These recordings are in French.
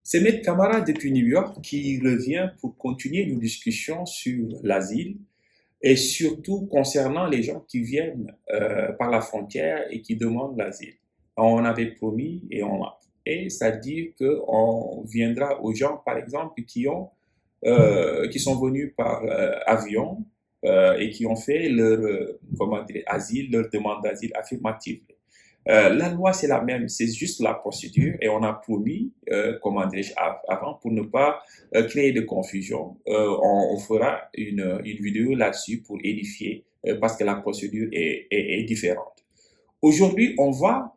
C'est notre camarade depuis New York qui revient pour continuer nos discussions sur l'asile et surtout concernant les gens qui viennent par la frontière et qui demandent l'asile. On avait promis et ça dit qu'on viendra aux gens, par exemple, qui sont venus par avion et qui ont fait leur comment dire, asile, leur demande d'asile affirmative. La loi, c'est la même, c'est juste la procédure et on a promis, comment dirais-je, avant, pour ne pas créer de confusion, on fera une vidéo là-dessus pour édifier parce que la procédure est différente. Aujourd'hui, on va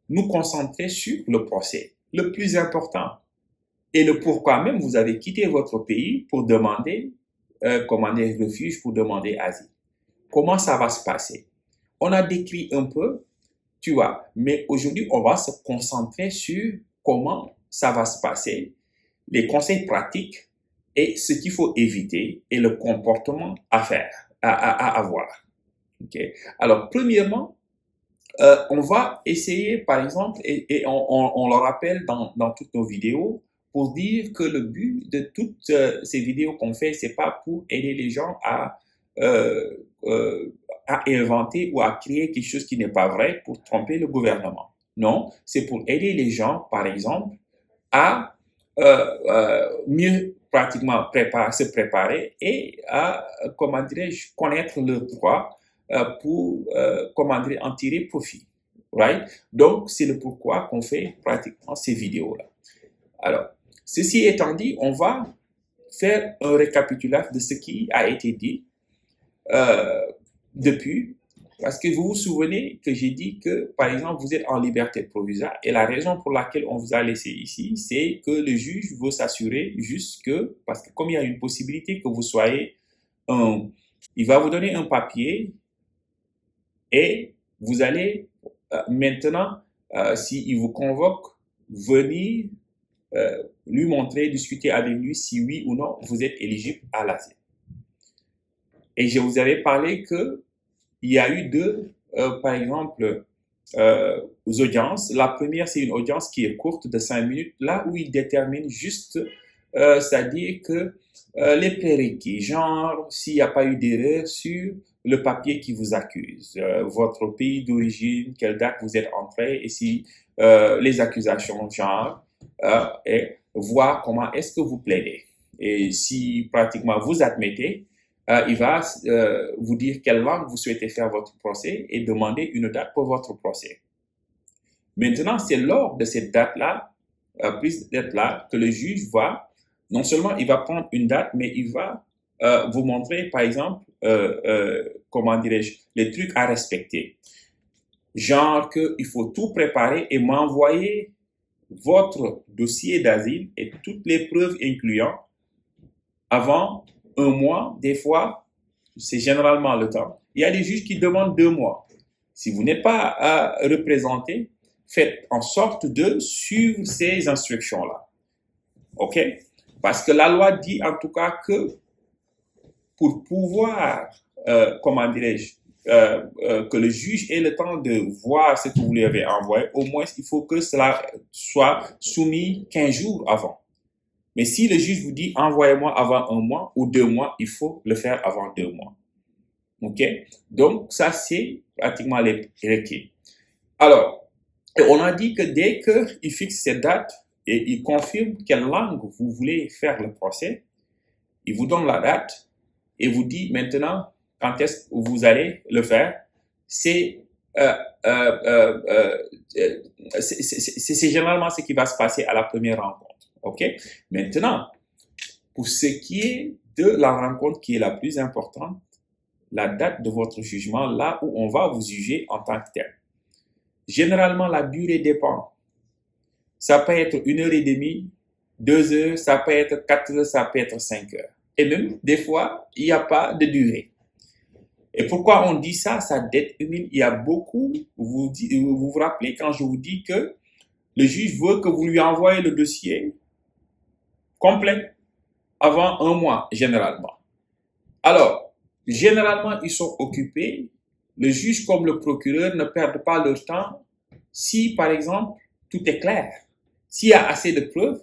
nous concentrer sur le procès, le plus important et le pourquoi même vous avez quitté votre pays pour demander, comment dire, refuge, pour demander asile. Comment ça va se passer? On a décrit un peu, tu vois. Mais aujourd'hui, on va se concentrer sur comment ça va se passer, les conseils pratiques et ce qu'il faut éviter et le comportement à faire, à avoir. Okay? Alors, premièrement, on va essayer, par exemple, et on le rappelle dans toutes nos vidéos, pour dire que le but de toutes ces vidéos qu'on fait, c'est pas pour aider les gens euh, euh, à inventer ou à créer quelque chose qui n'est pas vrai pour tromper le gouvernement. Non, c'est pour aider les gens, par exemple, à mieux pratiquement se préparer et à, comment dirais-je, connaître leurs droits pour, comment dire, en tirer profit. Right? Donc, c'est le pourquoi qu'on fait pratiquement ces vidéos-là. Alors, ceci étant dit, on va faire un récapitulatif de ce qui a été dit euh, depuis. Parce que vous vous souvenez que j'ai dit que, par exemple, vous êtes en liberté provisoire et la raison pour laquelle on vous a laissé ici, c'est que le juge veut s'assurer juste que, parce que comme il y a une possibilité que vous soyez un, il va vous donner un papier et vous allez maintenant, s'il vous convoque, venir lui montrer, discuter avec lui si oui ou non vous êtes éligible à l'asile. Et je vous avais parlé que il y a eu deux, par exemple, audiences. La première, c'est une audience qui est courte de 5 minutes, là où il détermine juste, c'est-à-dire que les prérequis, genre s'il n'y a pas eu d'erreur sur le papier qui vous accuse, votre pays d'origine, quelle date vous êtes entré, et si les accusations, genre, et voir comment est-ce que vous plaidez. Et si pratiquement vous admettez, il va vous dire quelle langue vous souhaitez faire votre procès et demander une date pour votre procès. Maintenant, c'est lors de cette date-là, prise de date-là, que le juge va, non seulement il va prendre une date, mais il va vous montrer, par exemple, comment dirais-je, les trucs à respecter. Genre qu'il faut tout préparer et m'envoyer votre dossier d'asile et toutes les preuves incluant avant un mois, des fois, c'est généralement le temps. Il y a des juges qui demandent 2 mois. Si vous n'êtes pas représenté, faites en sorte de suivre ces instructions-là. OK? Parce que la loi dit en tout cas que pour pouvoir, comment dirais-je, que le juge ait le temps de voir ce que vous lui avez envoyé, au moins il faut que cela soit soumis 15 jours avant. Mais si le juge vous dit envoyez-moi avant un mois ou 2 mois, il faut le faire avant 2 mois. OK? Donc, ça, c'est pratiquement les requis. Alors, on a dit que dès qu'il fixe cette date et il confirme quelle langue vous voulez faire le procès, il vous donne la date et vous dit maintenant quand est-ce que vous allez le faire. C'est euh, euh, euh, c'est généralement ce qui va se passer à la première rencontre. OK? Maintenant, pour ce qui est de la rencontre qui est la plus importante, la date de votre jugement, là où on va vous juger en tant que tel. Généralement, la durée dépend. Ça peut être 1 heure et demie, 2 heures, ça peut être 4 heures, ça peut être 5 heures. Et même, des fois, il n'y a pas de durée. Et pourquoi on dit ça? Ça détermine, il y a beaucoup, vous rappelez quand je vous dis que le juge veut que vous lui envoyez le dossier complet avant un mois, généralement. Alors, généralement, ils sont occupés. Le juge comme le procureur ne perdent pas leur temps si, par exemple, tout est clair. S'il y a assez de preuves,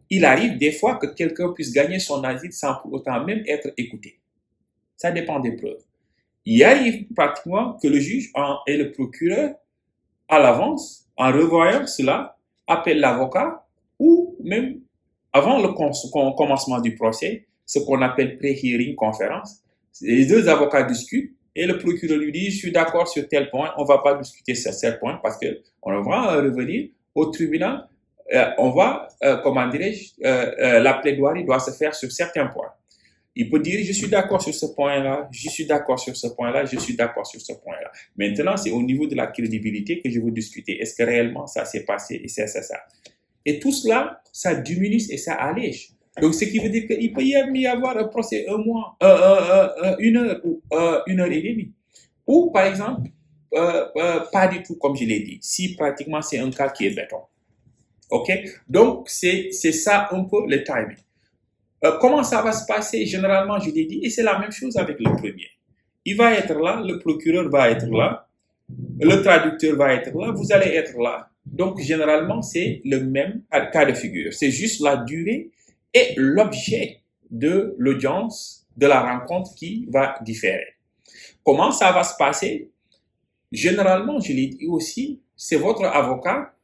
il arrive des fois que quelqu'un puisse gagner son asile sans pour autant même être écouté. Ça dépend des preuves. Il arrive pratiquement que le juge et le procureur, à l'avance, en revoyant cela, appelle l'avocat ou même avant le commencement du procès, ce qu'on appelle pré-hearing conférence. Les deux avocats discutent et le procureur lui dit, je suis d'accord sur tel point, on ne va pas discuter sur tel point parce qu'on va revenir au tribunal, on va, comment dirais-je, la plaidoirie doit se faire sur certains points. Il peut dire, je suis d'accord sur ce point-là, je suis d'accord sur ce point-là, je suis d'accord sur ce point-là. Maintenant, c'est au niveau de la crédibilité que je veux discuter. Est-ce que réellement ça s'est passé et c'est ça. Et tout cela, ça diminue et ça allège. Donc, ce qui veut dire qu'il peut y avoir un procès un mois, une heure ou une heure et demie. Ou, par exemple, pas du tout, comme je l'ai dit, si pratiquement c'est un cas qui est béton. OK? Donc, c'est ça un peu le timing. Comment ça va se passer? Généralement, je l'ai dit, et c'est la même chose avec le premier. Il va être là, le procureur va être là, le traducteur va être là, vous allez être là. Donc, généralement, c'est le même cas de figure. C'est juste la durée et l'objet de l'audience, de la rencontre qui va différer. Comment ça va se passer? Généralement, je l'ai dit aussi, c'est votre avocat,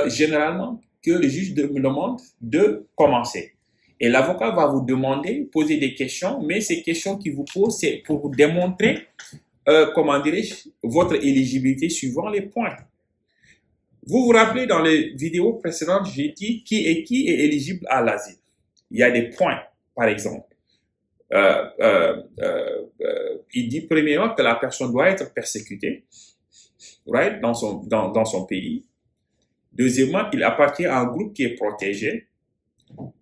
généralement, que le juge me demande de commencer. Et l'avocat va vous demander, poser des questions, mais ces questions qu'il vous pose, c'est pour vous démontrer, comment dirais-je, votre éligibilité suivant les points. Vous vous rappelez, dans les vidéos précédentes, j'ai dit qui est éligible à l'asile. Il y a des points, par exemple. Il dit premièrement que la personne doit être persécutée, right, dans son pays. Deuxièmement, il appartient à un groupe qui est protégé.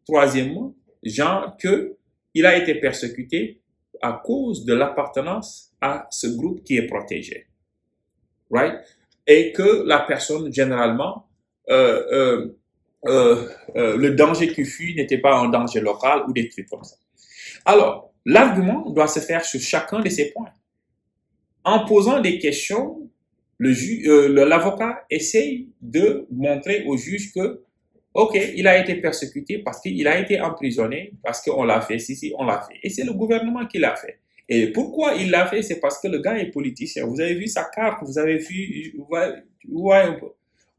Troisièmement, genre qu'il a été persécuté à cause de l'appartenance à ce groupe qui est protégé. Right? Et que la personne, généralement, le danger qui fuit n'était pas un danger local ou des trucs comme ça. Alors, l'argument doit se faire sur chacun de ces points. En posant des questions, l'avocat essaye de montrer au juge que OK, il a été persécuté parce qu'il a été emprisonné, parce qu'on l'a fait, si, on l'a fait. Et c'est le gouvernement qui l'a fait. Et pourquoi il l'a fait? C'est parce que le gars est politicien. Vous avez vu sa carte, vous avez vu, vous voyez un peu.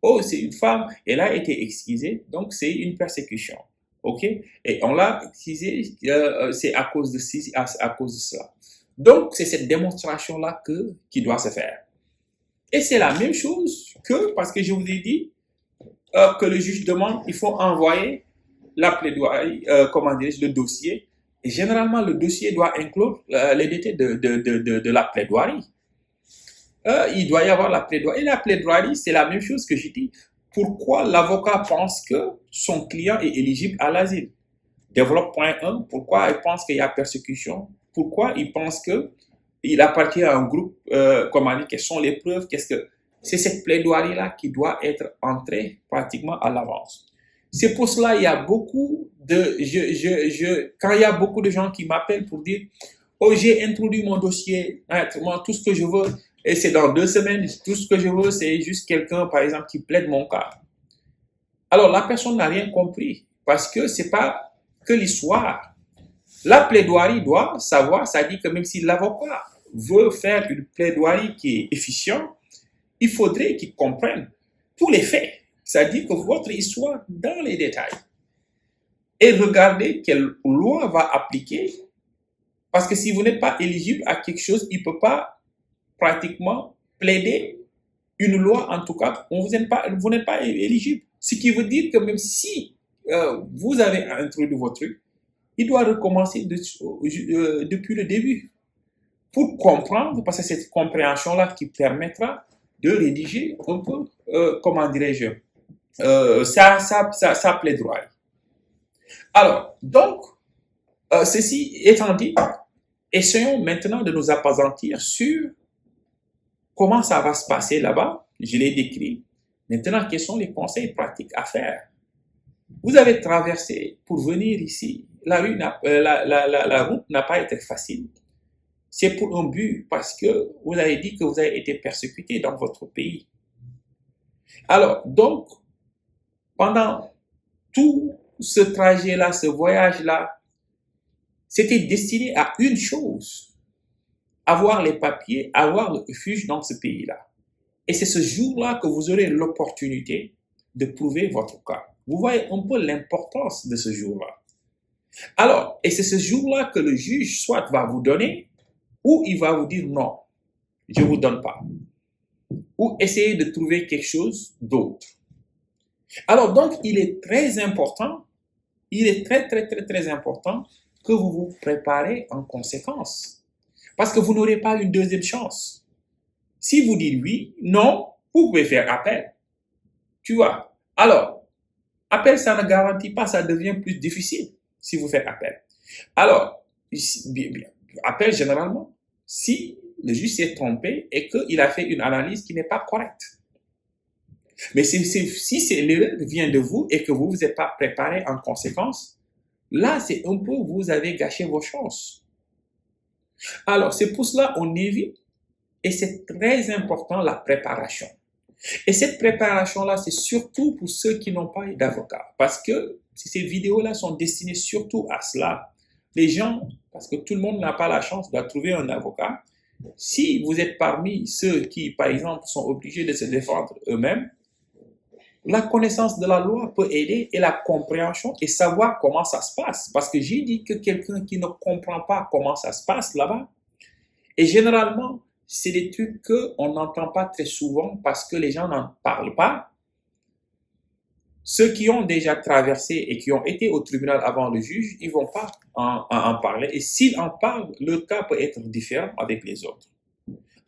Oh, c'est une femme, elle a été excisée, donc c'est une persécution. OK? Et on l'a excisée, c'est à cause de cela. Donc, c'est cette démonstration-là qui doit se faire. Et c'est la même chose parce que je vous ai dit, que le juge demande, il faut envoyer la plaidoirie, le dossier. Et généralement, le dossier doit inclure les détails de la plaidoirie. Il doit y avoir la plaidoirie. Et la plaidoirie, c'est la même chose que j'ai dit. Pourquoi l'avocat pense que son client est éligible à l'asile? Développe point 1, pourquoi il pense qu'il y a persécution? Pourquoi il pense qu'il appartient à un groupe, quelles sont les preuves? C'est cette plaidoirie-là qui doit être entrée pratiquement à l'avance. C'est pour cela qu'il y a beaucoup quand il y a beaucoup de gens qui m'appellent pour dire, oh, j'ai introduit mon dossier, moi, tout ce que je veux, et c'est dans 2 semaines, tout ce que je veux, c'est juste quelqu'un, par exemple, qui plaide mon cas. Alors, la personne n'a rien compris, parce que c'est pas que l'histoire. La plaidoirie doit savoir, ça dit que même si l'avocat veut faire une plaidoirie qui est efficiente, il faudrait qu'ils comprennent tous les faits, c'est-à-dire que votre histoire dans les détails. Et regardez quelle loi va appliquer, parce que si vous n'êtes pas éligible à quelque chose, il ne peut pas pratiquement plaider une loi, en tout cas, vous n'êtes pas éligible. Ce qui veut dire que même si vous avez introduit votre truc, il doit recommencer depuis le début pour comprendre, parce que c'est cette compréhension-là qui permettra de rédiger un peu, comment dirais-je, sa plaidoirie. Alors, donc, ceci étant dit, essayons maintenant de nous appesantir sur comment ça va se passer là-bas. Je l'ai décrit. Maintenant, quels sont les conseils pratiques à faire? Vous avez traversé pour venir ici. La route n'a pas été facile. C'est pour un but, parce que vous avez dit que vous avez été persécuté dans votre pays. Alors, donc, pendant tout ce trajet-là, ce voyage-là, c'était destiné à une chose, avoir les papiers, avoir le refuge dans ce pays-là. Et c'est ce jour-là que vous aurez l'opportunité de prouver votre cas. Vous voyez un peu l'importance de ce jour-là. Alors, et c'est ce jour-là que le juge soit va vous donner, ou il va vous dire non, je ne vous donne pas. Ou essayer de trouver quelque chose d'autre. Alors donc, il est très important, il est très important que vous vous préparez en conséquence. Parce que vous n'aurez pas une deuxième chance. Si vous dites oui, non, vous pouvez faire appel. Tu vois? Alors, appel, ça ne garantit pas, ça devient plus difficile si vous faites appel. Alors, appel généralement, si le juge s'est trompé et qu'il a fait une analyse qui n'est pas correcte. Mais si l'erreur vient de vous et que vous ne vous êtes pas préparé en conséquence, là, c'est un peu, vous avez gâché vos chances. Alors, c'est pour cela qu'on évite, et c'est très important, la préparation. Et cette préparation-là, c'est surtout pour ceux qui n'ont pas d'avocat. Parce que ces vidéos-là sont destinées surtout à cela. Les gens, parce que tout le monde n'a pas la chance de trouver un avocat, si vous êtes parmi ceux qui, par exemple, sont obligés de se défendre eux-mêmes, la connaissance de la loi peut aider et la compréhension et savoir comment ça se passe. Parce que j'ai dit que quelqu'un qui ne comprend pas comment ça se passe là-bas, et généralement, c'est des trucs qu'on n'entend pas très souvent parce que les gens n'en parlent pas. Ceux qui ont déjà traversé et qui ont été au tribunal avant le juge, ils ne vont pas en parler. Et s'ils en parlent, le cas peut être différent avec les autres.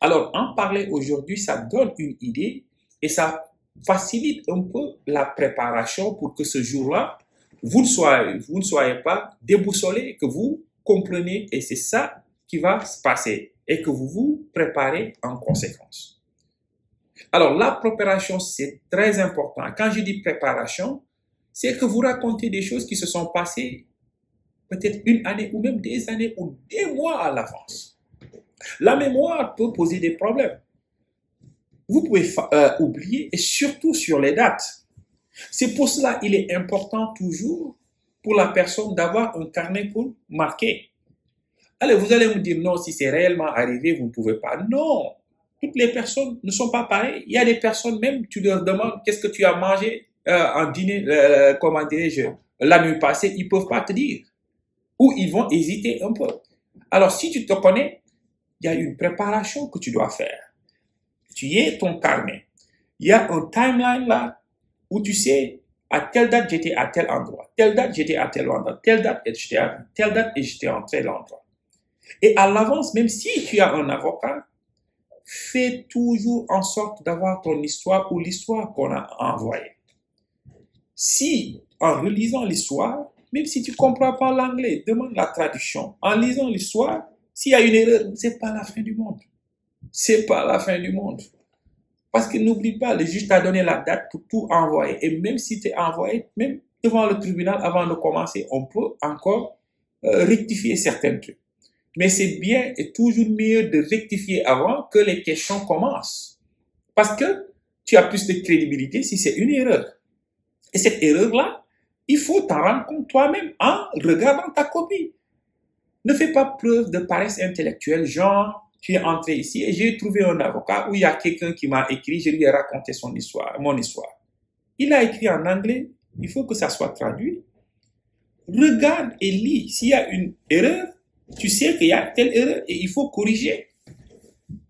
Alors, en parler aujourd'hui, ça donne une idée et ça facilite un peu la préparation pour que ce jour-là, vous ne soyez pas déboussolé, que vous compreniez et c'est ça qui va se passer et que vous vous préparez en conséquence. Alors, la préparation, c'est très important. Quand je dis préparation, c'est que vous racontez des choses qui se sont passées peut-être une année ou même des années ou des mois à l'avance. La mémoire peut poser des problèmes. Vous pouvez oublier et surtout sur les dates. C'est pour cela qu'il est important toujours pour la personne d'avoir un carnet pour marquer. Allez, vous allez me dire non, si c'est réellement arrivé, vous ne pouvez pas. Non, toutes les personnes ne sont pas pareilles. Il y a des personnes, même, tu leur demandes qu'est-ce que tu as mangé en dîner, comment dirais-je, la nuit passée, ils ne peuvent pas te dire. Ou ils vont hésiter un peu. Alors, si tu te connais, il y a une préparation que tu dois faire. Tu y es ton carnet. Il y a un timeline là où tu sais à telle date j'étais à tel endroit, telle date j'étais à tel endroit, telle date j'étais à telle date et j'étais en tel endroit. Et à l'avance, même si tu as un avocat, fais toujours en sorte d'avoir ton histoire ou l'histoire qu'on a envoyée. Si, en relisant l'histoire, même si tu ne comprends pas l'anglais, demande la traduction. En lisant l'histoire, s'il y a une erreur, ce n'est pas la fin du monde. C'est pas la fin du monde. Parce que n'oublie pas, le juge t'a donné la date pour tout envoyer. Et même si tu es envoyé, même devant le tribunal, avant de commencer, on peut encore rectifier certains trucs. Mais c'est bien et toujours mieux de rectifier avant que les questions commencent. Parce que tu as plus de crédibilité si c'est une erreur. Et cette erreur-là, il faut t'en rendre compte toi-même en regardant ta copie. Ne fais pas preuve de paresse intellectuelle, genre, tu es entré ici et j'ai trouvé un avocat où il y a quelqu'un qui m'a écrit, je lui ai raconté mon histoire. Il a écrit en anglais, il faut que ça soit traduit. Regarde et lis. S'il y a une erreur, tu sais qu'il y a telle erreur et il faut corriger.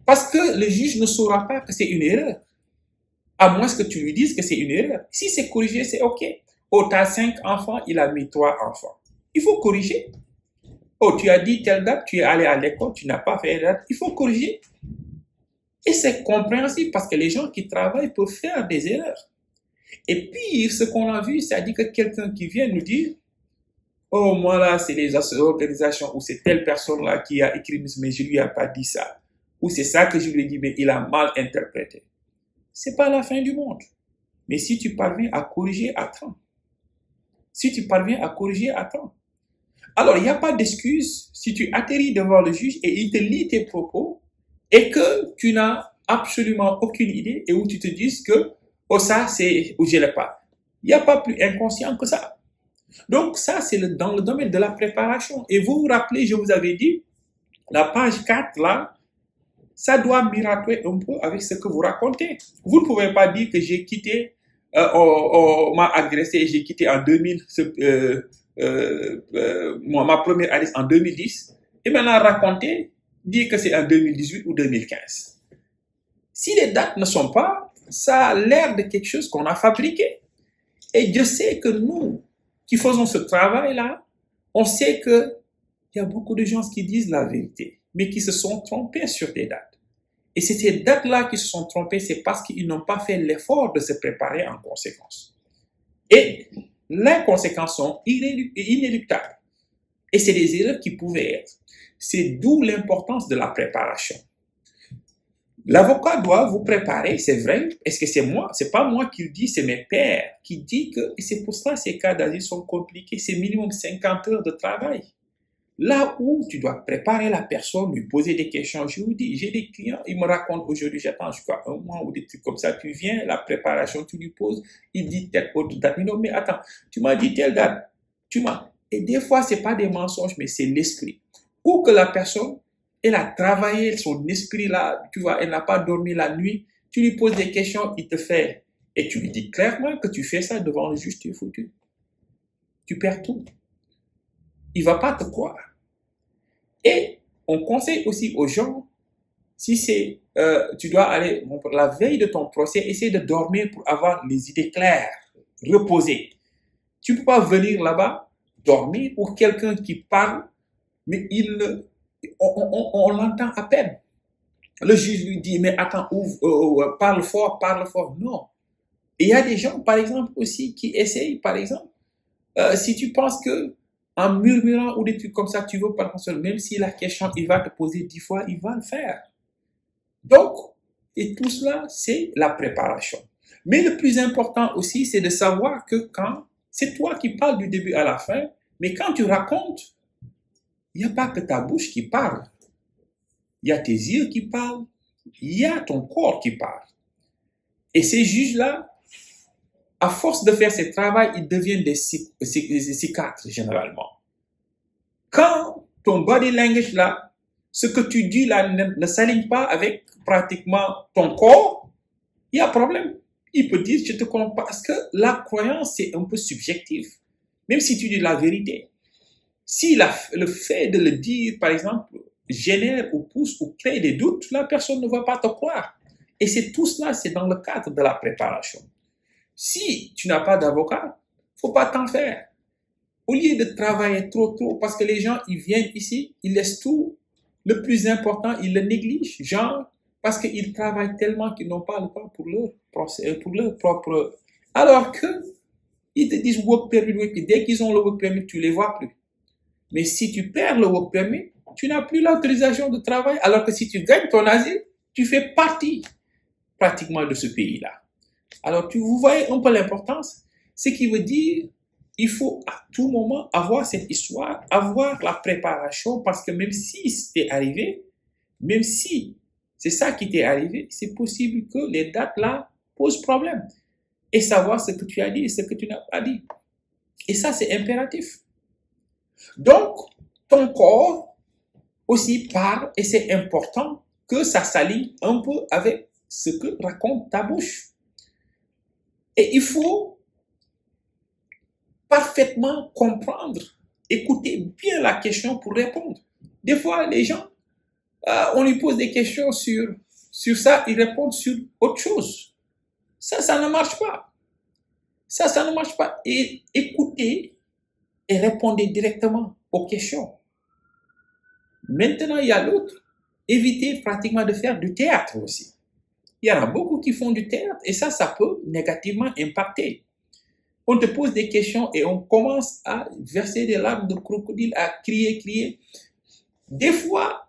Parce que le juge ne saura pas que c'est une erreur. À moins que tu lui dises que c'est une erreur. Si c'est corrigé, c'est OK. Oh, tu as 5 enfants, il a mis 3 enfants. Il faut corriger. Oh, tu as dit telle date, tu es allé à l'école, tu n'as pas fait date. Il faut corriger. Et c'est compréhensible parce que les gens qui travaillent peuvent faire des erreurs. Et pire, ce qu'on a vu, c'est-à-dire que quelqu'un qui vient nous dire oh, moi là, c'est les organisations ou c'est telle personne-là qui a écrit, mais je lui ai pas dit ça. Ou c'est ça que je lui ai dit, mais il a mal interprété. C'est pas la fin du monde. Mais si tu parviens à corriger à temps. Si tu parviens à corriger à temps. Alors, il n'y a pas d'excuse si tu atterris devant le juge et il te lit tes propos et que tu n'as absolument aucune idée et où tu te dis que, oh ça, c'est, ou je l'ai pas. Il n'y a pas plus inconscient que ça. Donc ça, c'est dans le domaine de la préparation. Et vous vous rappelez, je vous avais dit, la page 4, là, ça doit miroiter un peu avec ce que vous racontez. Vous ne pouvez pas dire que j'ai quitté, on m'a agressé et j'ai quitté en 2000, ma première année en 2010, et maintenant raconter, dire que c'est en 2018 ou 2015. Si les dates ne sont pas, ça a l'air de quelque chose qu'on a fabriqué. Et je sais que nous, qui faisons ce travail-là, on sait qu'il y a beaucoup de gens qui disent la vérité, mais qui se sont trompés sur des dates. Et c'est ces dates-là qui se sont trompés, c'est parce qu'ils n'ont pas fait l'effort de se préparer en conséquence. Et les conséquences sont inéluctables. Et c'est des erreurs qui pouvaient être. C'est d'où l'importance de la préparation. L'avocat doit vous préparer, c'est vrai. Est-ce que c'est moi? C'est pas moi qui le dis, c'est mes pairs qui disent que, et c'est pour ça que ces cas d'asile sont compliqués, c'est minimum 50 heures de travail. Là où tu dois préparer la personne, lui poser des questions. Je vous dis, j'ai des clients, ils me racontent aujourd'hui, j'attends, je crois, un mois ou des trucs comme ça. Tu viens, la préparation, tu lui poses, il dit telle autre date. Non, mais attends, tu m'as dit telle date. Et des fois, c'est pas des mensonges, mais c'est l'esprit. Ou que la personne, elle a travaillé son esprit là, tu vois, elle n'a pas dormi la nuit. Tu lui poses des questions, il te fait. Et tu lui dis clairement que tu fais ça devant le juge, tu es foutu. Tu perds tout. Il ne va pas te croire. Et on conseille aussi aux gens, si c'est, tu dois aller, la veille de ton procès, essayer de dormir pour avoir les idées claires, reposées. Tu ne peux pas venir là-bas, dormir, ou quelqu'un qui parle, mais on l'entend à peine. Le juge lui dit, mais attends, parle fort, parle fort. Non. Et il y a des gens, par exemple, aussi, qui essayent, par exemple, si tu penses que en murmurant ou des trucs comme ça, tu veux pas seul, même si la question, il va te poser 10 fois, il va le faire. Donc, et tout cela, c'est la préparation. Mais le plus important aussi, c'est de savoir que quand c'est toi qui parles du début à la fin, mais quand tu racontes, il n'y a pas que ta bouche qui parle. Il y a tes yeux qui parlent, il y a ton corps qui parle. Et ces juges-là, à force de faire ce travail, ils deviennent des psychiatres généralement. Quand ton body language là, ce que tu dis là ne s'aligne pas avec pratiquement ton corps, il y a un problème. Il peut dire, je te comprends, parce que la croyance, c'est un peu subjectif. Même si tu dis la vérité. Si le fait de le dire, par exemple, génère ou pousse ou crée des doutes, la personne ne va pas te croire. Et c'est tout cela, c'est dans le cadre de la préparation. Si tu n'as pas d'avocat, il ne faut pas t'en faire. Au lieu de travailler trop, parce que les gens, ils viennent ici, ils laissent tout, le plus important, ils le négligent, genre, parce qu'ils travaillent tellement qu'ils n'ont pas le temps pour leur propre... Alors que, ils te disent work permit, dès qu'ils ont le work permit, tu ne les vois plus. Mais si tu perds le work permit, tu n'as plus l'autorisation de travail, alors que si tu gagnes ton asile, tu fais partie pratiquement de ce pays-là. Alors, vous voyez un peu l'importance, ce qui veut dire il faut à tout moment avoir cette histoire, avoir la préparation, parce que même si c'est arrivé, même si c'est ça qui t'est arrivé, c'est possible que les dates là posent problème. Et savoir ce que tu as dit et ce que tu n'as pas dit. Et ça, c'est impératif. Donc, ton corps aussi parle et c'est important que ça s'aligne un peu avec ce que raconte ta bouche. Et il faut parfaitement comprendre, écouter bien la question pour répondre. Des fois, les gens, on lui pose des questions sur ça, ils répondent sur autre chose. Ça ne marche pas. Ça ne marche pas. Et écoutez et répondez directement aux questions. Maintenant, il y a l'autre. Évitez pratiquement de faire du théâtre aussi. Il y en a beaucoup qui font du théâtre et ça peut négativement impacter. On te pose des questions et on commence à verser des larmes de crocodile, à crier. Des fois,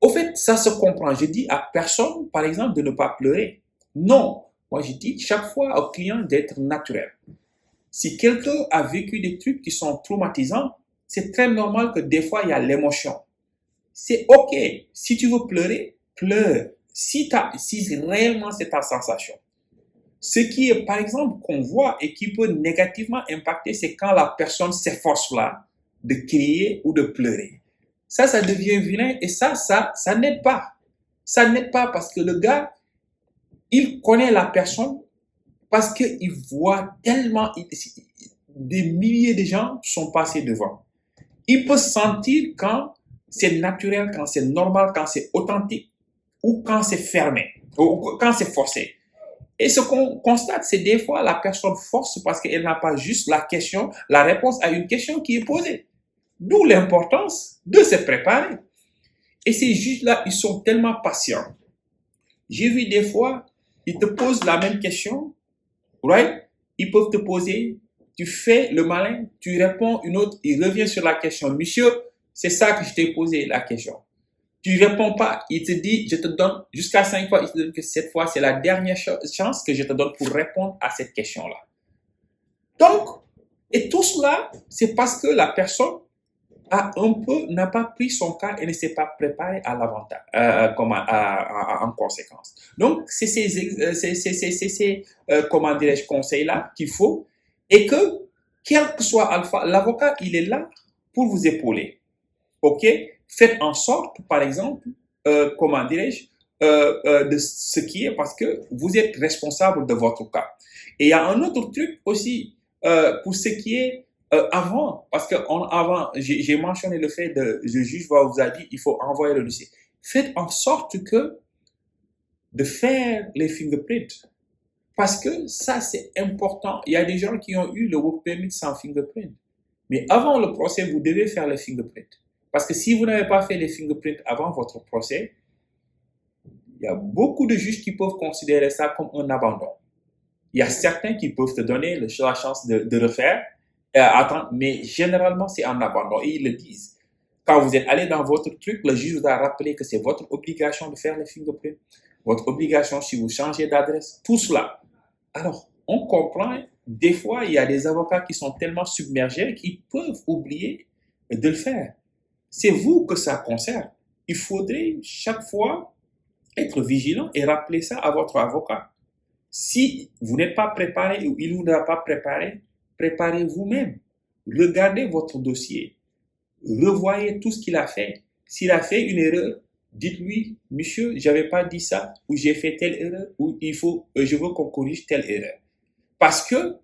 au fait, ça se comprend. Je dis à personne, par exemple, de ne pas pleurer. Non. Moi, je dis chaque fois au client d'être naturel. Si quelqu'un a vécu des trucs qui sont traumatisants, c'est très normal que des fois, il y a l'émotion. C'est OK. Si tu veux pleurer, pleure. Si réellement c'est ta sensation. Ce qui est, par exemple, qu'on voit et qui peut négativement impacter, c'est quand la personne s'efforce là de crier ou de pleurer. Ça devient vilain et ça n'aide pas. Ça n'aide pas parce que le gars, il connaît la personne parce qu'il voit tellement, des milliers de gens sont passés devant. Il peut sentir quand c'est naturel, quand c'est normal, quand c'est authentique ou quand c'est fermé, ou quand c'est forcé. Et ce qu'on constate, c'est des fois la personne force parce qu'elle n'a pas juste la réponse à une question qui est posée. D'où l'importance de se préparer. Et ces juges-là, ils sont tellement patients. J'ai vu des fois, ils te posent la même question, right? Ils peuvent te poser, tu fais le malin, tu réponds une autre, il revient sur la question. Monsieur, c'est ça que je t'ai posé la question. Tu ne réponds pas, il te dit, je te donne jusqu'à 5 fois, il te dit que cette fois, c'est la dernière chance que je te donne pour répondre à cette question-là. Donc, et tout cela, c'est parce que la personne n'a pas pris son cas et ne s'est pas préparé à l'avantage, en conséquence. Donc, c'est ces comment dirais-je, conseils-là qu'il faut et que, quel que soit Alpha, l'avocat, il est là pour vous épauler. OK? Faites en sorte, par exemple, comment dirais-je, de ce qui est parce que vous êtes responsable de votre cas. Et il y a un autre truc aussi pour ce qui est avant, parce que avant, j'ai mentionné le fait de, le juge vous a dit, il faut envoyer le dossier. Faites en sorte que de faire les fingerprints. Parce que ça, c'est important. Il y a des gens qui ont eu le work permit sans fingerprint. Mais avant le procès, vous devez faire les fingerprints. Parce que si vous n'avez pas fait les fingerprints avant votre procès, il y a beaucoup de juges qui peuvent considérer ça comme un abandon. Il y a certains qui peuvent te donner la chance de refaire, attendre, mais généralement, c'est un abandon. Et ils le disent. Quand vous êtes allé dans votre truc, le juge vous a rappelé que c'est votre obligation de faire les fingerprints, votre obligation si vous changez d'adresse, tout cela. Alors, on comprend, des fois, il y a des avocats qui sont tellement submergés qu'ils peuvent oublier de le faire. C'est vous que ça concerne. Il faudrait chaque fois être vigilant et rappeler ça à votre avocat. Si vous n'êtes pas préparé ou il ne vous a pas préparé, préparez vous-même. Regardez votre dossier. Revoyez tout ce qu'il a fait. S'il a fait une erreur, dites-lui, monsieur, j'avais pas dit ça, ou j'ai fait telle erreur, ou je veux qu'on corrige telle erreur. Parce que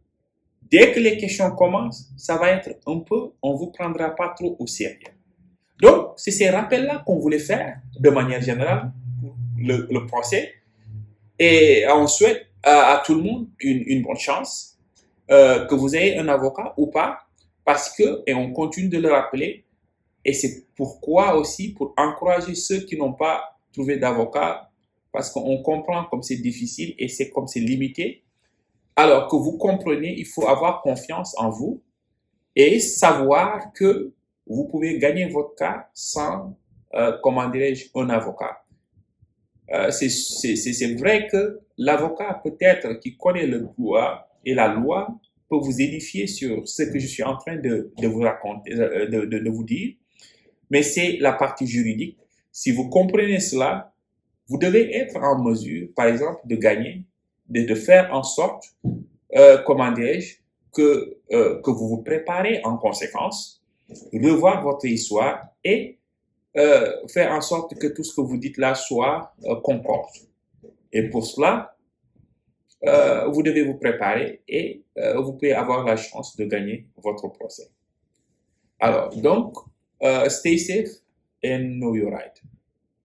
dès que les questions commencent, ça va être un peu, on vous prendra pas trop au sérieux. Donc, c'est ces rappels-là qu'on voulait faire de manière générale pour le procès. Et on souhaite à tout le monde une bonne chance, que vous ayez un avocat ou pas, parce que, et on continue de le rappeler, et c'est pourquoi aussi, pour encourager ceux qui n'ont pas trouvé d'avocat, parce qu'on comprend comme c'est difficile et c'est comme c'est limité. Alors que vous comprenez, il faut avoir confiance en vous et savoir que vous pouvez gagner votre cas sans, comment dirais-je, un avocat. C'est vrai que l'avocat peut-être qui connaît le droit et la loi peut vous édifier sur ce que je suis en train de vous raconter, de vous dire, mais c'est la partie juridique. Si vous comprenez cela, vous devez être en mesure, par exemple, de gagner, de faire en sorte, comment dirais-je, que vous vous préparez en conséquence, revoir votre histoire et faire en sorte que tout ce que vous dites là soit concorde. Et pour cela, vous devez vous préparer et vous pouvez avoir la chance de gagner votre procès. Alors, donc, stay safe and know your right.